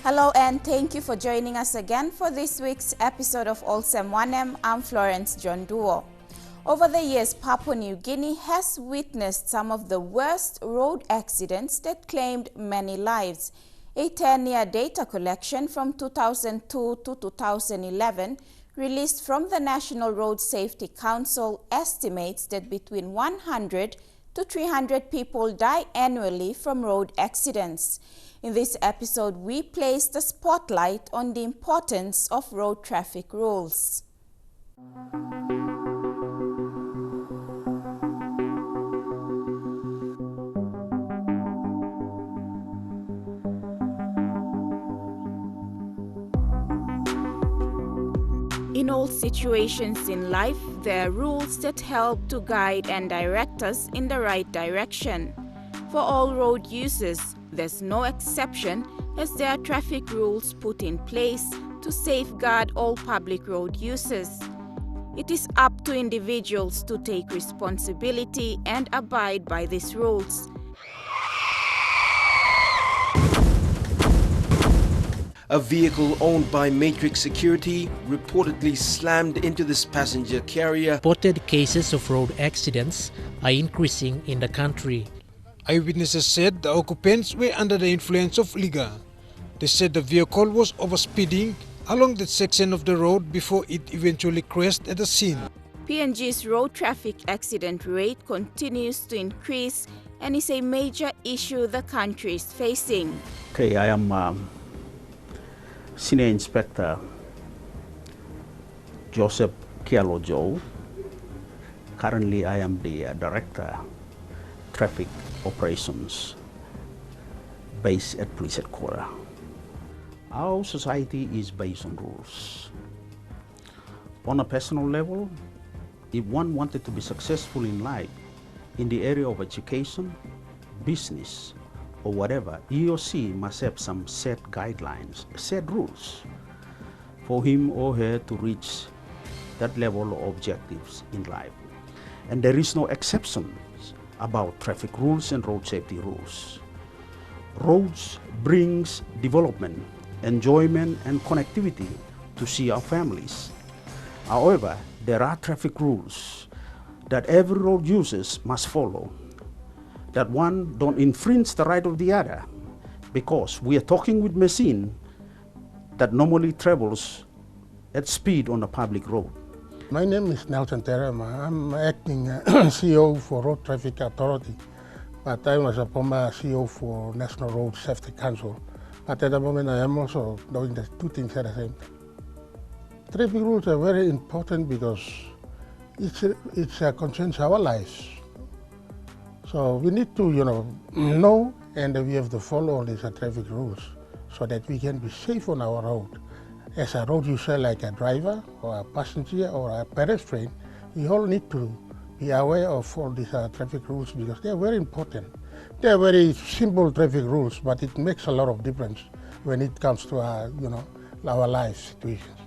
Hello and thank you for joining us again for this week's episode of Olsem 1M. I'm Florence John Duo. Over the years, Papua New Guinea has witnessed some of the worst road accidents that claimed many lives. A 10-year data collection from 2002 to 2011 released from the National Road Safety Council estimates that between 100 to 300 people die annually from road accidents. In this episode, we place the spotlight on the importance of road traffic rules. In all situations in life, there are rules that help to guide and direct us in the right direction. For all road users, there's no exception, as there are traffic rules put in place to safeguard all public road users. It is up to individuals to take responsibility and abide by these rules. A vehicle owned by Matrix Security reportedly slammed into this passenger carrier. Reported cases of road accidents are increasing in the country. Eyewitnesses said the occupants were under the influence of liquor. They said the vehicle was overspeeding along that section of the road before it eventually crashed at the scene. PNG's road traffic accident rate continues to increase and is a major issue the country is facing. Okay, I am Senior Inspector Joseph Kialojo. Currently, I am the Director Traffic Operations based at Police Headquarters. Our society is based on rules. On a personal level, if one wanted to be successful in life, in the area of education, business, or whatever, he or she must have some set guidelines, set rules for him or her to reach that level of objectives in life. And there is no exceptions about traffic rules and road safety rules. Roads brings development, enjoyment, and connectivity to see our families. However, there are traffic rules that every road users must follow, that one don't infringe the right of the other, because we are talking with machine that normally travels at speed on a public road. My name is Nelson Terema. I'm acting CEO for Road Traffic Authority, but I was a former CEO for National Road Safety Council. But at the moment I am also doing the two things at the same time. Traffic rules are very important because it concerns our lives. So we need to, know and we have to follow all these traffic rules so that we can be safe on our road. As a road user, like a driver or a passenger or a pedestrian, we all need to be aware of all these traffic rules because they are very important. They are very simple traffic rules, but it makes a lot of difference when it comes to our life situations.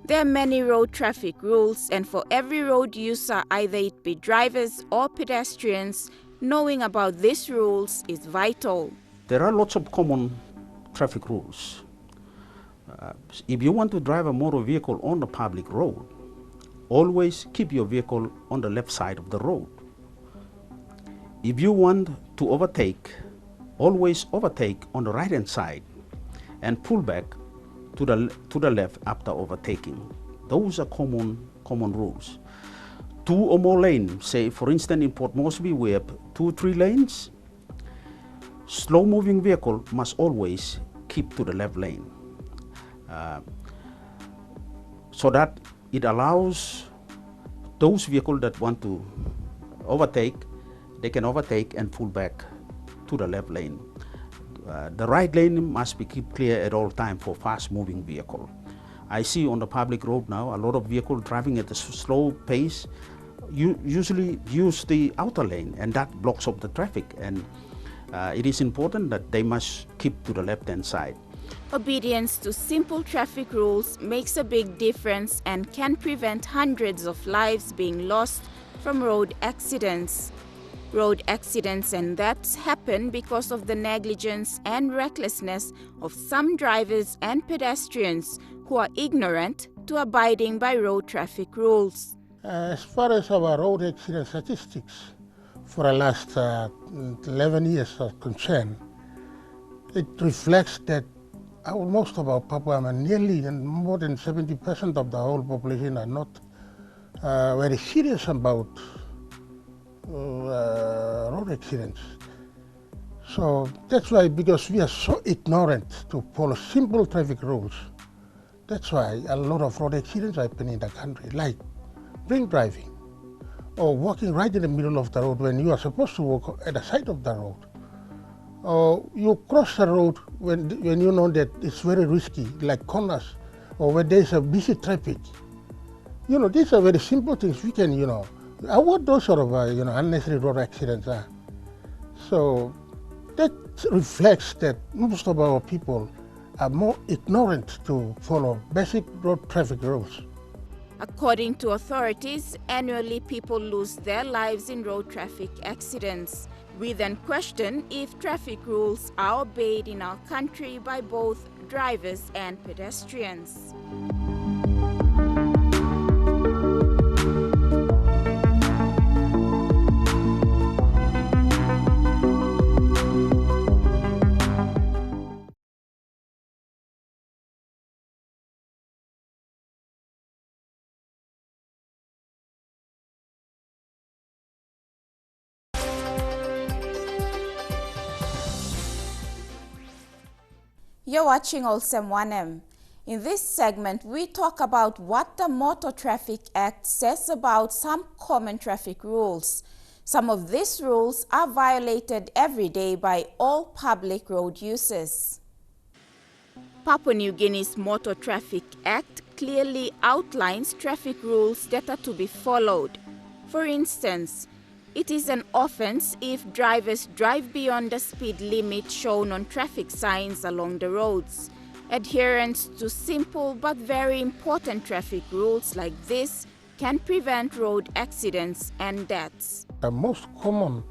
There are many road traffic rules, and for every road user, either it be drivers or pedestrians, knowing about these rules is vital. There are lots of common traffic rules. If you want to drive a motor vehicle on the public road, always keep your vehicle on the left side of the road. If you want to overtake, always overtake on the right-hand side and pull back to the left after overtaking. Those are common rules. 2 or more lanes, say for instance in Port Moresby we have 2-3 lanes. Slow-moving vehicle must always keep to the left lane, so that it allows those vehicles that want to overtake, they can overtake and pull back to the left lane. The right lane must be kept clear at all times for fast-moving vehicle. I see on the public road now a lot of vehicles driving at a slow pace. You usually use the outer lane, and that blocks up the traffic. And it is important that they must keep to the left-hand side. Obedience to simple traffic rules makes a big difference and can prevent hundreds of lives being lost from road accidents. Road accidents and deaths happen because of the negligence and recklessness of some drivers and pedestrians who are ignorant to abiding by road traffic rules. As far as our road accident statistics for the last 11 years are concerned, it reflects that most of our Papuan, nearly and more than 70% of the whole population, are not very serious about road accidents. So that's why, because we are so ignorant to follow simple traffic rules, that's why a lot of road accidents happen in the country, like drink driving, or walking right in the middle of the road when you are supposed to walk at the side of the road. Or you cross the road when you know that it's very risky, like corners, or when there's a busy traffic. You know, these are very simple things we can, avoid those sort of, unnecessary road accidents. So that reflects that most of our people are more ignorant to follow basic road traffic rules. According to authorities, annually people lose their lives in road traffic accidents. We then question if traffic rules are obeyed in our country by both drivers and pedestrians. You're watching Olsem 1M. In this segment, we talk about what the Motor Traffic Act says about some common traffic rules. Some of these rules are violated every day by all public road users. Papua New Guinea's Motor Traffic Act clearly outlines traffic rules that are to be followed. For instance, it is an offense if drivers drive beyond the speed limit shown on traffic signs along the roads. Adherence to simple but very important traffic rules like this can prevent road accidents and deaths. The most common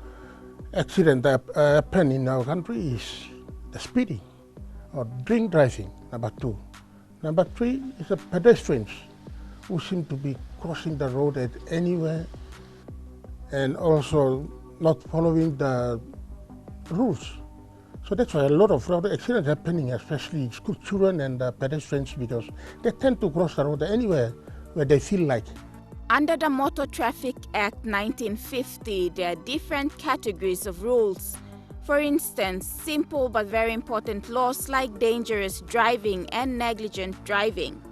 accident that happen in our country is the speeding or drink driving, number 2. Number 3 is the pedestrians who seem to be crossing the road at anywhere and also not following the rules. So that's why a lot of road accidents happening, especially school children and pedestrians, because they tend to cross the road anywhere where they feel like. Under the Motor Traffic Act 1950, there are different categories of rules. For instance, simple but very important laws like dangerous driving and negligent driving.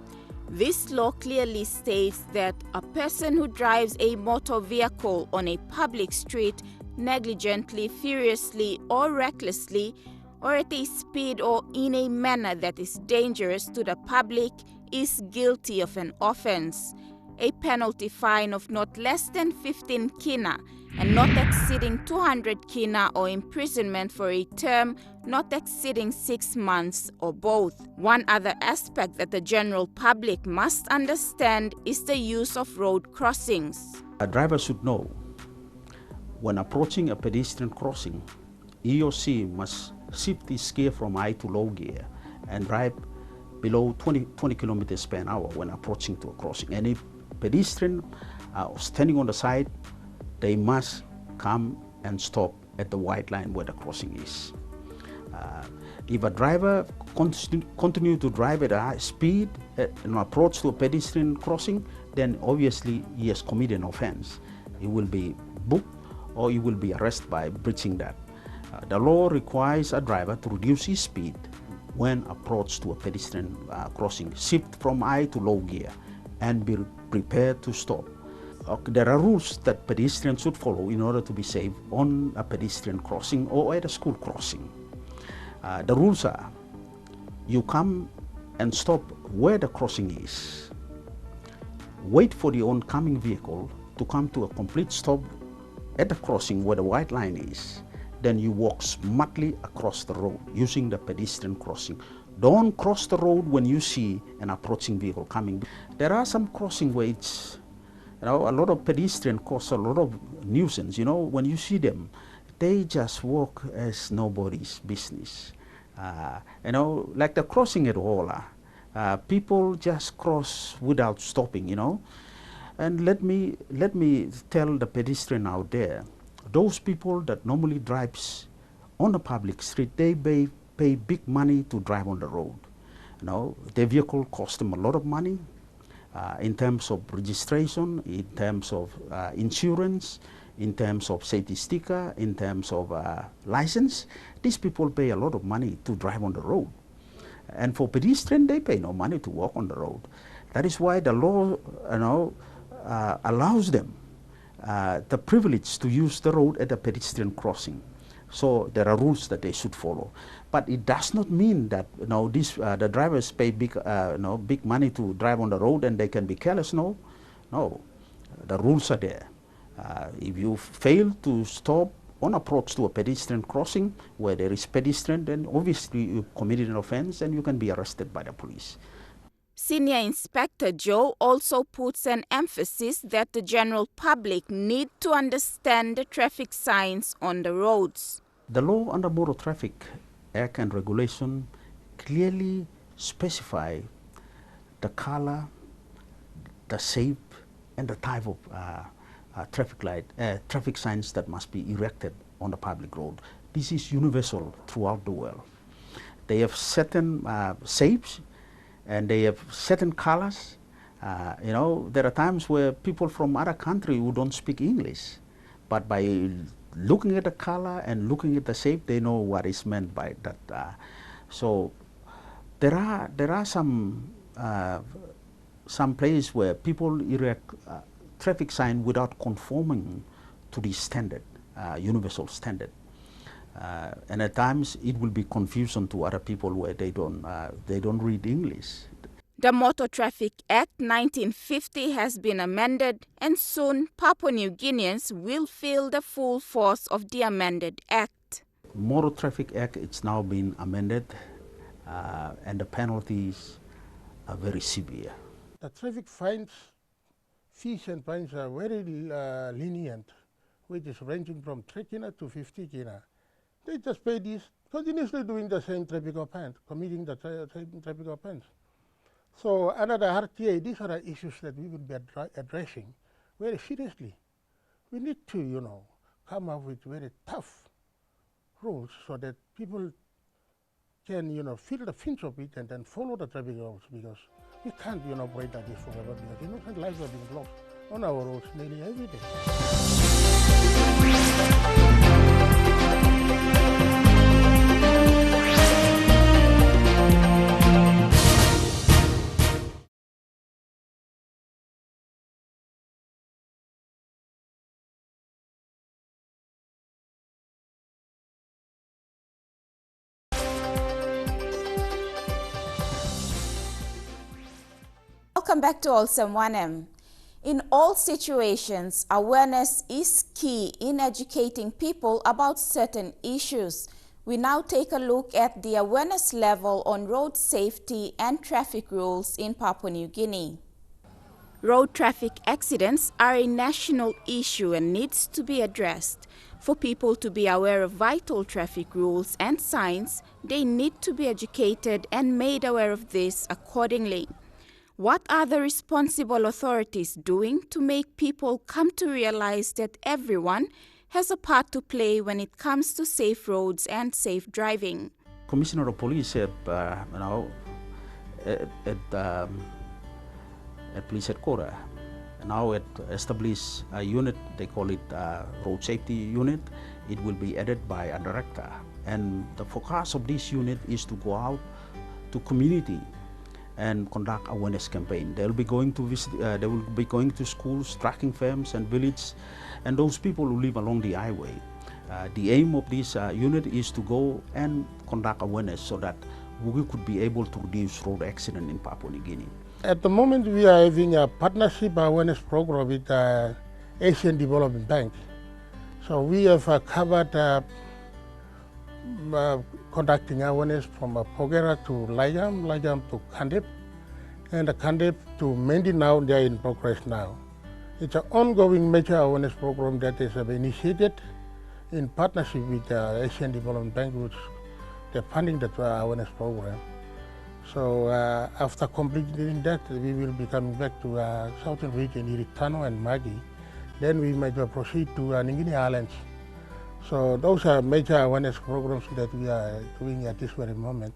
This law clearly states that a person who drives a motor vehicle on a public street negligently, furiously, or recklessly, or at a speed or in a manner that is dangerous to the public is guilty of an offense. A penalty fine of not less than 15 kina and not exceeding 200 kina, or imprisonment for a term not exceeding 6 months, or both. One other aspect that the general public must understand is the use of road crossings. A driver should know when approaching a pedestrian crossing, he or she must shift his gear from high to low gear and drive below 20 kilometers per hour when approaching to a crossing. And if pedestrians are standing on the side, they must come and stop at the white line where the crossing is. If a driver continue to drive at a high speed and approach to a pedestrian crossing, then obviously he has committed an offense. He will be booked or he will be arrested by breaching that. The law requires a driver to reduce his speed when approached to a pedestrian crossing, shift from high to low gear, and be prepared to stop. There are rules that pedestrians should follow in order to be safe on a pedestrian crossing or at a school crossing. The rules are: you come and stop where the crossing is. Wait for the oncoming vehicle to come to a complete stop at the crossing where the white line is. Then you walk smartly across the road using the pedestrian crossing. Don't cross the road when you see an approaching vehicle coming. There are some crossings where You know, a lot of pedestrians cause a lot of nuisance. You know, when you see them, they just walk as nobody's business. You know, like the crossing at Ola, people just cross without stopping, you know. And let me tell the pedestrian out there, those people that normally drives on the public street, they pay big money to drive on the road. You know, their vehicle costs them a lot of money in terms of registration, in terms of insurance, in terms of safety sticker, in terms of license. These people pay a lot of money to drive on the road. And for pedestrians, they pay no money to walk on the road. That is why the law, you know, allows them the privilege to use the road at a pedestrian crossing. So there are rules that they should follow. But it does not mean that, you know, the drivers pay big, big money to drive on the road and they can be careless. No, no, the rules are there. If you fail to stop on approach to a pedestrian crossing where there is pedestrian, then obviously you committed an offense and you can be arrested by the police. Senior Inspector Joe also puts an emphasis that the general public need to understand the traffic signs on the roads. The law under Motor Traffic Act and regulation clearly specify the color, the shape, and the type of traffic signs that must be erected on the public road. This is universal throughout the world. They have certain shapes and they have certain colors. You know, there are times where people from other countries who don't speak English, but by looking at the color and looking at the shape, they know what is meant by that. So there are some places where people erect traffic sign without conforming to the standard, universal standard. And at times it will be confusion to other people where they don't read English. The Motor Traffic Act 1950 has been amended, and soon Papua New Guineans will feel the full force of the amended act. Motor Traffic Act, it's now been amended, and the penalties are very severe. The traffic fines, fees and fines are very lenient, which is ranging from 3 kina to 50 kina. They just pay this, continuously doing the same traffic offense, committing the same traffic offense. So under the RTA, these are the issues that we would be addressing very seriously. We need to, you know, come up with very tough rules so that people can, you know, feel the pinch of it and then follow the traffic rules, because we can't, you know, operate like this forever, because innocent lives are being lost on our roads nearly every day. Welcome back to Olsem 1M. In all situations, awareness is key in educating people about certain issues. We now take a look at the awareness level on road safety and traffic rules in Papua New Guinea. Road traffic accidents are a national issue and needs to be addressed. For people to be aware of vital traffic rules and signs, they need to be educated and made aware of this accordingly. What are the responsible authorities doing to make people come to realize that everyone has a part to play when it comes to safe roads and safe driving? Commissioner of Police have, at police headquarters, now established a unit, they call it road safety unit. It will be added by a director. And the focus of this unit is to go out to community and conduct awareness campaign. They will be going to visit, they will be going to schools, tracking firms and villages, and those people who live along the highway. The aim of this unit is to go and conduct awareness so that we could be able to reduce road accident in Papua New Guinea. At the moment, we are having a partnership awareness program with Asian Development Bank. So we have covered conducting awareness from Pogera to Lajam, Lajam to Kandep, and Kandep to Mendi. Now they are in progress now. It's an ongoing major awareness program that is initiated in partnership with the Asian Development Bank, which they're funding the awareness program. So after completing that, we will be coming back to southern region, Iritano and Magi. Then we might proceed to Ningini Islands. So those are major awareness programs that we are doing at this very moment.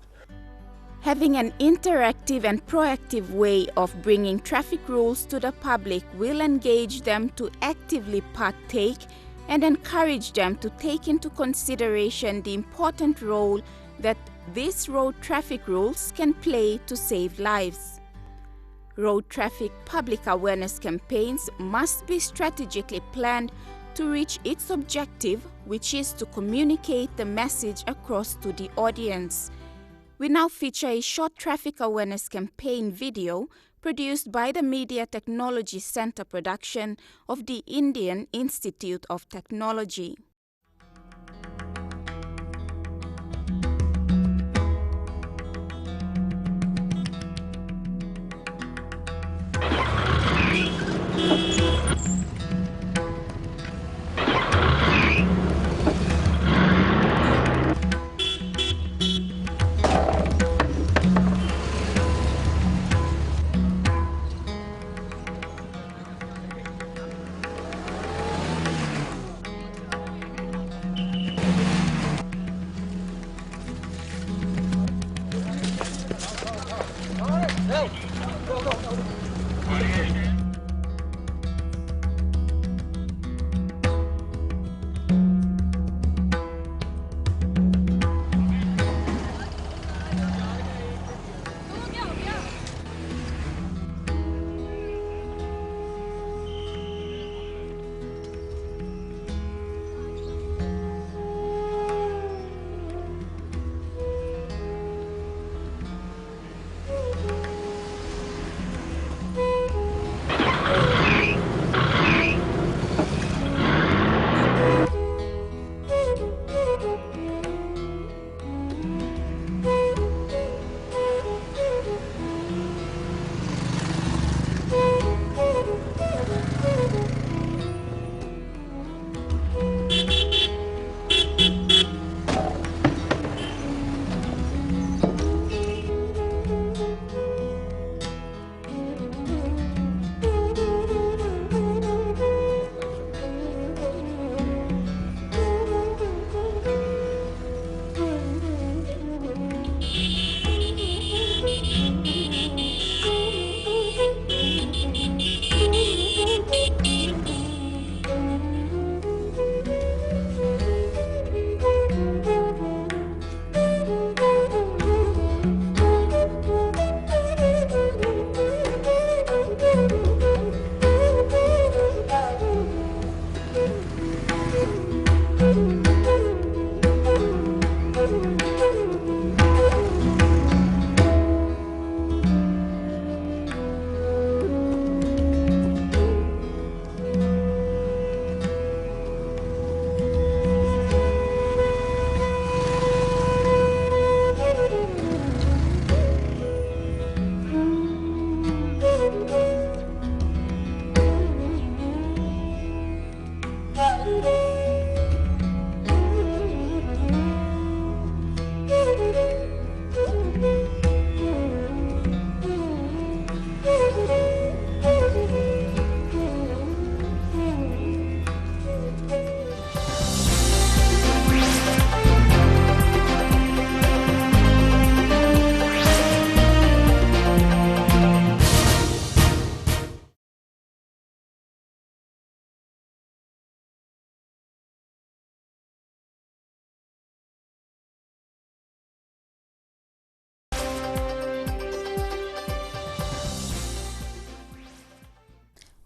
Having an interactive and proactive way of bringing traffic rules to the public will engage them to actively partake and encourage them to take into consideration the important role that these road traffic rules can play to save lives. Road traffic public awareness campaigns must be strategically planned to reach its objective, which is to communicate the message across to the audience. We now feature a short traffic awareness campaign video produced by the Media Technology Center production of the Indian Institute of Technology.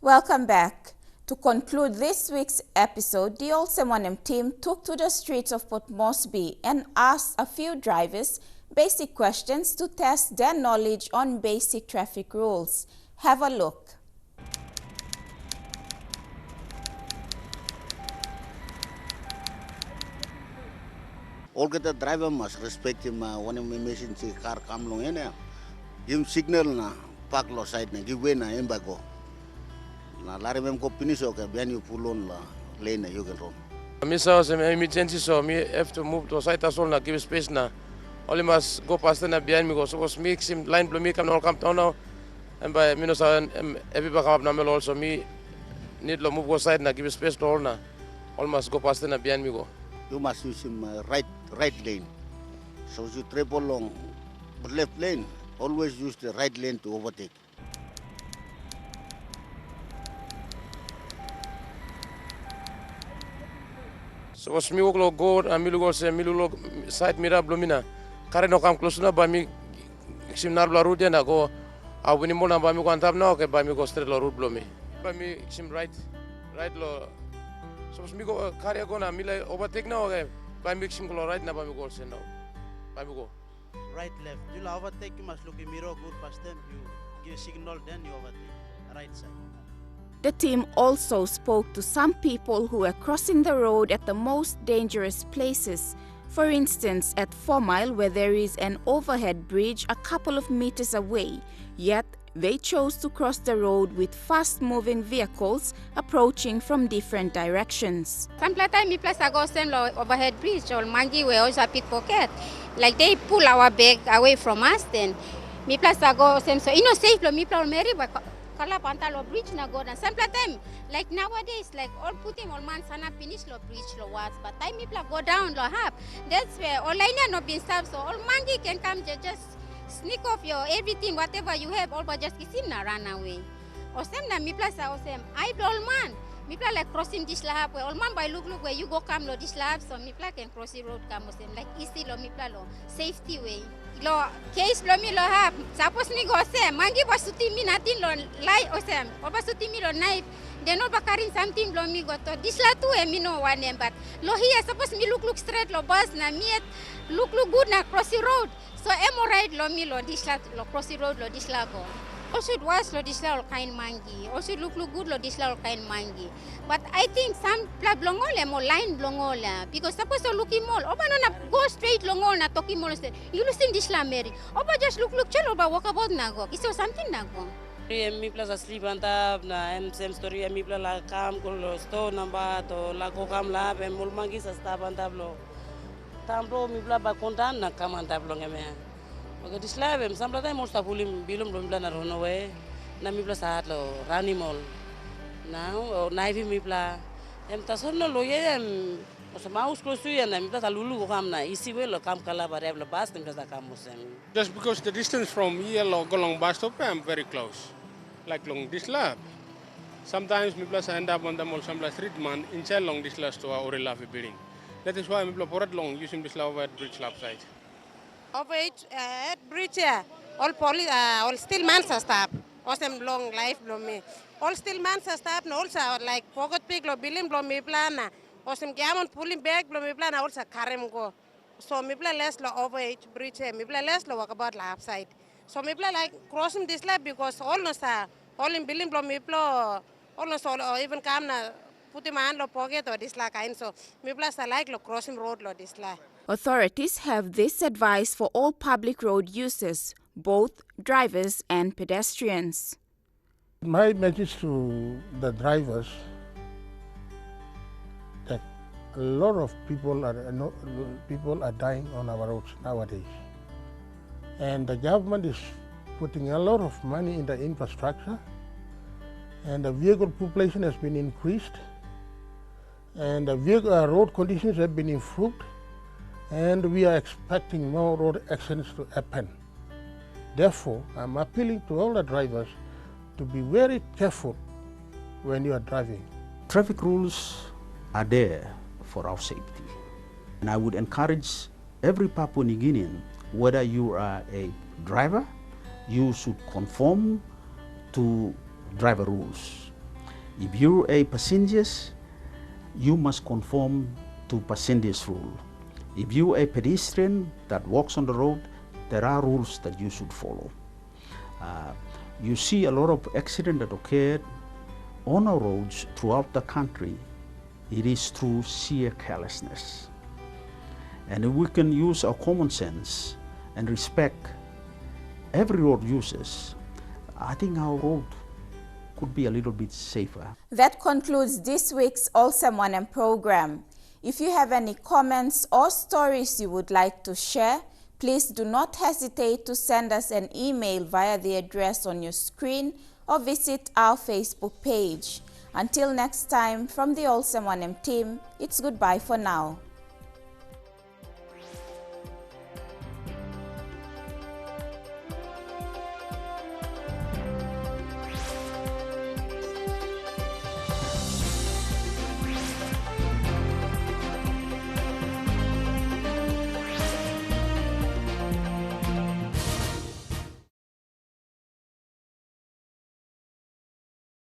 Welcome back. To conclude this week's episode, the Old Semwanem team took to the streets of Port Moresby and asked a few drivers basic questions to test their knowledge on basic traffic rules. Have a look. All the driver must respect him when emergency car come along. Him signal na park lo side na give way na embago. Na lari mem ko finish okay, bian you pull on la lane you can run. Misa some emergency, so me have to move to site as well na give space na. Only must go past na behind me go. So was me sim line blow me come down now. And by me no sa every back up na me also me need to move go side na give space to all na. Almost go past na behind me go. You must use him right lane. So you travel along left lane, always use the right lane to overtake. So was me walk go and me go say me look side mirror blomina. Kare no come close na ba me sim nar bla road na go. I win mo na ba me go antap na okay ba me go straight lo road blomi. Ba me sim right lo. So was me go kare go na me like overtake na okay. Ba me sim go right na ba me go say now. Ba me go. Right left. You overtake, you must look in mirror good past them. You give a signal, then you overtake. Right side. The team also spoke to some people who were crossing the road at the most dangerous places. For instance, at 4 Mile, where there is an overhead bridge a couple of meters away, yet they chose to cross the road with fast-moving vehicles approaching from different directions. Sometimes we place a go same overhead bridge or mangi we also pickpocket. Like they pull our bag away from us, then me place a go same so safe lo me place meri but kala pantalo bridge na go. And sometimes like nowadays like all putting all man sana finish lo bridge lo was but time me place go down lo have. That's where all line no been stopped so all mangi can come just sneak off your everything, whatever you have, all but just kisim na run away. Or same na mi place or same I all man. Mi place like crossing this lap where all man by look where you go come lo this lap so mi place can cross the road come or same like easy lo mi place lo safety way. Lo case lo mi lo have suppose mi go same mangi ba suti mi natin lo lie or same or ba suti mi lo knife then all ba carrying something lo mi go to this la tu mi no one but lo here suppose mi look straight lo bus na mi look good na cross the road. So emo right lo mi lo disla lo cross the road lo disla go. Also it was lo disla all kind mangi. Also look good lo disla all kind mangi. But I think some pla blongole mo line blongola because suppose to look mall. Oba na go straight longol na toki mall say. You listen disla meri. Oba just look chelo ba walk about na go. Iso something na go. Mi plus asleep anta na same story mi plus la kam ko lo sto namba to la ko kam la be mul mangi sa sta banta blo. Tambro mi bla ba kontan na kamanta blo ngeme. Oke dislabem samla tay most apulim bilum dom bla na rono we na mi bla saat lo rani mol. Now naivi mi bla em tasono lo yem o maus close to na mi bla lulu ko kam na isi we lo kam kala bare bla bas tem bla kam mosem. Just because the distance from here lo go long bus stop I'm very close. Like long dislab. Sometimes mi bla end up on the mall samla street man inside long dislas to our love building. That is why we brought long using this overhead bridge lap side. Overhead bridge, all police, all still man stop. Awesome long life blow me. All still man stop. No also like pocket pick lo billing blow me plan. Awesome gammon pulling back blow me plan. Also carry go. So me play less lo overhead bridge. Me play less lo walk about lap side. So me play like crossing this lap because all no sa all in billing blow me blow. All no so even come na. Authorities have this advice for all public road users, both drivers and pedestrians. My message to the drivers that a lot of people are dying on our roads nowadays. And the government is putting a lot of money in the infrastructure and the vehicle population has been increased. And the road conditions have been improved and we are expecting more road accidents to happen. Therefore, I'm appealing to all the drivers to be very careful when you are driving. Traffic rules are there for our safety. And I would encourage every Papua New Guinean, whether you are a driver, you should conform to driver rules. If you're a passenger, you must conform to passenger's rule. If you are a pedestrian that walks on the road, there are rules that you should follow. You see a lot of accidents that occurred on our roads throughout the country. It is through sheer carelessness. And if we can use our common sense and respect every road users, I think our road could be a little bit safer. That concludes this week's Awesome 1M program. If you have any comments or stories you would like to share, please do not hesitate to send us an email via the address on your screen or visit our Facebook page. Until next time, from the Awesome 1M team, it's goodbye for now.